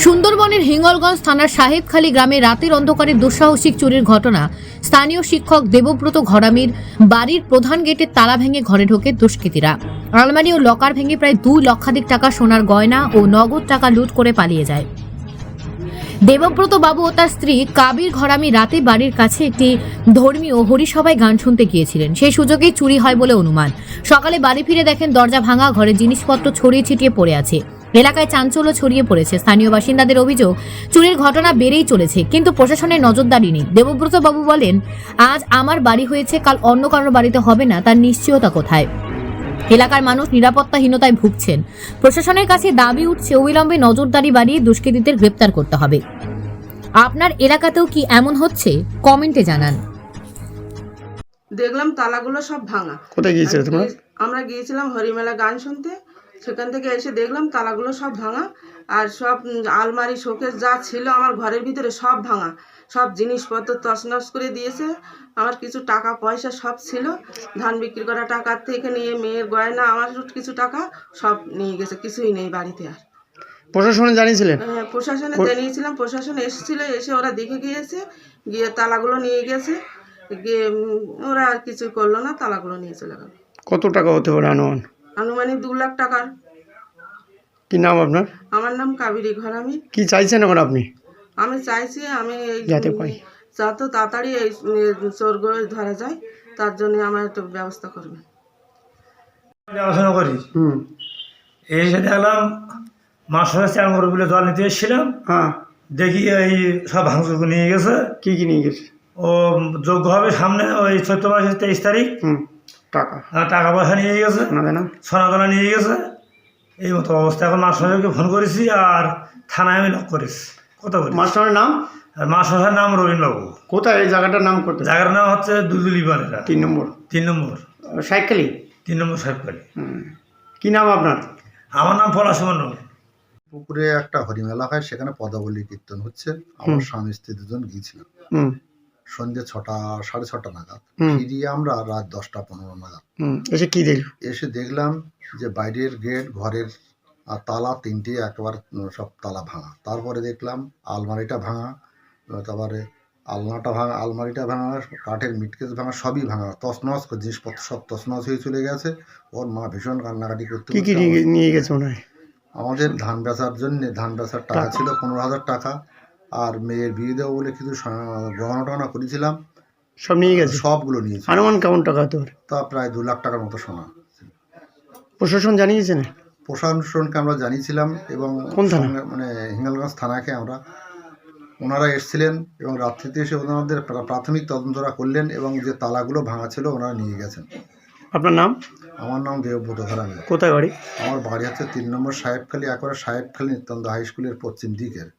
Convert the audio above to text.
সুন্দরবনের হিঙ্গলগঞ্জ থানার সাহেবখালী গ্রামে রাতের অন্ধকারে দুঃসাহসিক চুরির ঘটনা। স্থানীয় শিক্ষক দেবব্রত ঘরামির বাড়ির প্রধান গেটের তালা ভেঙে ঘরে ঢোকে দুষ্কৃতীরা। আলমারি ও লকার ভেঙে প্রায় 2 লক্ষাধিক টাকা সোনার গয়না ও নগদ টাকা লুট করে পালিয়ে যায়। দেবব্রত বাবু ও তার স্ত্রী কাবির ঘরামি রাতে বাড়ির কাছে একটি ধর্মীয় হরিসভায় গান শুনতে গিয়েছিলেন। সেই সুযোগেই চুরি হয় বলে অনুমান। সকালে বাড়ি ফিরে দেখেন দরজা ভাঙা, ঘরের জিনিসপত্র ছড়িয়ে ছিটিয়ে পড়ে আছে। এলাকায় চাঞ্চল্য ছড়িয়ে পড়েছে। স্থানীয় বাসিন্দাদের অভিযোগ, চুরির ঘটনা বেড়েই চলেছে, কিন্তু প্রশাসনের নজরদারি নেই। দেবব্রত বাবু বলেন, আজ আমার বাড়ি হয়েছে, কাল অন্য কারোর বাড়িতে হবে না, তার নিশ্চয়তা কোথায়? এলাকার মানুষ নিরাপত্তাহীনতায় ভুগছেন। প্রশাসনের কাছে দাবি উঠছে অবিলম্বে নজরদারি বাড়িয়ে দুষ্কৃতীদের গ্রেপ্তার করতে হবে। আপনার এলাকাতেও কি এমন হচ্ছে? কমেন্টে জানান। দেখলাম তালাগুলো সব ভাঙা। কোথায় গিয়েছিলে তোমরা? আমরা গিয়েছিলাম হরিমেলা গান শুনতে। সেখান থেকে এসে দেখলাম তালাগুলো সব ভাঙা, আর সব আলমারি শোকেস যা ছিল আমার ঘরের ভিতরে সব ভাঙা। সব জিনিসপত্র তছনছ করে দিয়েছে। আমার কিছু টাকা পয়সা সব ছিল, ধান বিক্রি করা টাকা থেকে নিয়ে মেয়ের গয়না, আমার কিছু টাকা সব নিয়ে গেছে। কিছুই নেই বাড়িতে আর। প্রশাসনে জানিয়েছিলেন? হ্যাঁ, প্রশাসনে জানিয়েছিলাম। প্রশাসন এসেছিল, এসে ওরা দেখে গিয়েছে, গিয়ে তালাগুলো নিয়ে গেছে। গিয়ে ওরা আর কিছু করলো না, তালাগুলো নিয়ে চলে গেল। কত টাকা হতে পারে আনুমানিক 2 লাখ টাকার। কি নাম আপনার? আমার নাম কাবেরী ঘরামি। কি চাইছেন এখন আপনি? আমি চাইছি আমি এই যাতে পাই, যত তাড়াতাড়ি এই চোরগুলো ধরা যায়, তার জন্য আমার একটু ব্যবস্থা করবেন। দেখাশোনা করি। এসে দেখলাম মাসের চার বলে জল নিতে এসেছিলাম। হ্যাঁ, দেখি এই সব ভাঙচুর নিয়ে গেছে। কি কি নিয়ে গেছে? ও যোগ্য হবে সামনে, ওই 14 মাসের 23 তারিখ। টাকা টাকা পয়সা নিয়ে গেছে, না সোনাদানা নিয়ে গেছে। এই মতো অবস্থা। এখন মাস্টারকে ফোন করেছি আর থানায় আমি লক করেছি। কথা বলি। মাস্টারের নাম? আর মাস্টারের নাম রবীন বাবু। কোথায় এই জায়গাটার নাম? করতে জায়গার নাম হচ্ছে দুলদুলিপাড়া, 3 নম্বর। 3 নম্বর সাইকেলি, 3 নম্বর সাহেবখালী। কি নাম আপনার? আমার নাম পলাশ মণ্ডল। পুকুরে একটা হরিমেলা হয়, সেখানে পদাবলী কীর্তন হচ্ছে। আমার স্বামী স্ত্রী দুজন গিয়েছিলাম সন্ধ্যে 6টা 6:30 নাগাদ। ফিরিয়ে আমরা রাত 10টা 15 নাগাদ। এসে কি দেখল? এসে দেখলাম যে বাইরের গেট, ঘরের তালা 3টে একেবারে সব তালা ভাঙা। তারপরে দেখলাম আলমারিটা ভাঙা, তারপরে আলনাটা ভাঙা, আলমারিটা ভাঙা, কাঠের মিটকেস ভাঙা, সবই ভাঙা। তছনছ জিনিসপত্র সব তছনছ হয়ে চলে গেছে। ওর মা ভীষণ কান্নাকাটি করতে। কি কি নিয়ে গেছে মনে হয়? আমাদের ধান বেচার জন্য, ধান বেচার টাকা ছিল 15,000 টাকা, আর মেয়ের বিয়ে দেবো বলে কিছু গহনা টহনা করেছিলাম, সব নিয়ে গেছে। সবগুলো নিয়েছে। অনুমান কেমন টাকা হতে পারে? তা প্রায় 2 লাখ টাকার মতো সোনা। প্রশাসন জানিয়েছেন? প্রশাসনকে আমরা জানিয়েছিলাম, এবং কোন থানা? মানে হিঙ্গলগঞ্জ থানাকে ওনারা এসেছিলেন, এবং রাত্রিতে এসে ওনাদের প্রাথমিক তদন্তরা করলেন, এবং যে তালাগুলো ভাঙা ছিল ওনারা নিয়ে গেছেন। আপনার নাম? আমার নাম দেবব্রত ঘরামি। কোথায় বাড়ি? আমার বাড়ি হচ্ছে 3 নম্বর সাহেবখালী, একবারে সাহেবখালী নিত্যানন্দ হাই স্কুলের পশ্চিম দিকের।